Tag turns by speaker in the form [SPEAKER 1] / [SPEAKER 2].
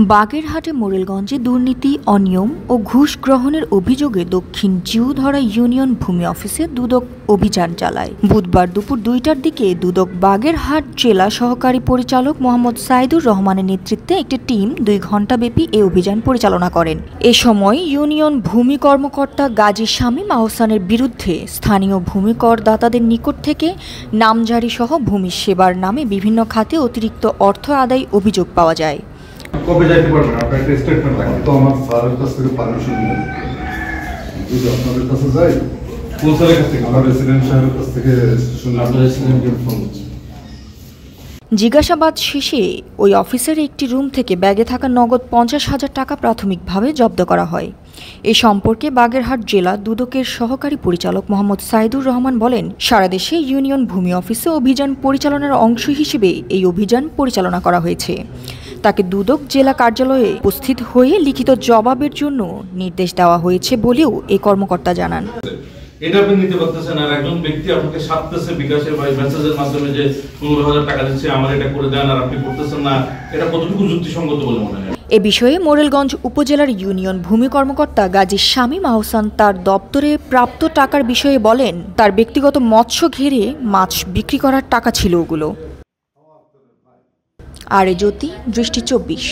[SPEAKER 1] বাগেরহাটে মোরেলগঞ্জে দুর্নীতি, অনিয়ম ও ঘুষ গ্রহণের অভিযোগে দক্ষিণ জিউধরা ইউনিয়ন ভূমি অফিসে দুদক অভিযান চালায়। বুধবার দুপুর ২টার দিকে দুদক বাগেরহাট জেলা সহকারী পরিচালক মোহাম্মদ সাইদুর রহমানের নেতৃত্বে একটি টিম ২ ঘণ্টাব্যাপী এই অভিযান পরিচালনা করেন। এ সময় ইউনিয়ন ভূমি কর্মকর্তা গাজী শামীম আহসানের বিরুদ্ধে স্থানীয় ভূমি করদাতাদের নিকট থেকে নামজারি সহ ভূমি সেবার নামে বিভিন্ন খাতে অতিরিক্ত অর্থ আদায় অভিযোগ পাওয়া যায়।
[SPEAKER 2] কবে যাইতে পারবেন? আপনার একটা স্টেটমেন্ট লাগবে। তো আমার স্যারের কাছ থেকে পারমিশন নিয়ে যদি আপনাদের কাছে যাই, কোন স্যারের কাছ থেকে? আমার রেসিডেন্ট সাহেবের কাছ থেকে আপনার রেসিডেন্টকে ফোন করছি।
[SPEAKER 1] জিজ্ঞাসাবাদ শেষে ওই অফিসের একটি রুম থেকে ব্যাগে থাকা নগদ ৫০,০০০ টাকা প্রাথমিকভাবে জব্দ করা হয়। এ সম্পর্কে বাগেরহাট জেলা দুদকের সহকারী পরিচালক মোহাম্মদ সাইদুর রহমান বলেন, সারা দেশে ইউনিয়ন ভূমি অফিসে অভিযান পরিচালনার অংশ হিসেবে এই অভিযান পরিচালনা করা হয়েছে। তাকে দুদক জেলা কার্যালয়ে উপস্থিত হয়ে লিখিত জবাবের জন্য নির্দেশ দেওয়া হয়েছে বলেও এই কর্মকর্তা জানান।
[SPEAKER 3] এটা আপনি নিতে পারতেছেন, আর একজন ব্যক্তি আপনাকে সাথে বিকাশের বা মেসেজের মাধ্যমে যে ১৫,০০০ টাকা দিচ্ছে, আমার এটা করে দেন, আর আপনি করতেছেন না, এটা কতটুকু যুক্তিসঙ্গত বলে মনে হয়?
[SPEAKER 1] এ বিষয়ে মোরেলগঞ্জ উপজেলার ইউনিয়ন ভূমি কর্মকর্তা গাজী শামীম আহসান তার দপ্তরে প্রাপ্ত টাকার বিষয়ে বলেন, তার ব্যক্তিগত মৎস্য ঘেরে মাছ বিক্রি করার টাকা ছিল ওগুলো। আর জ্যোতি, দৃষ্টি ২৪।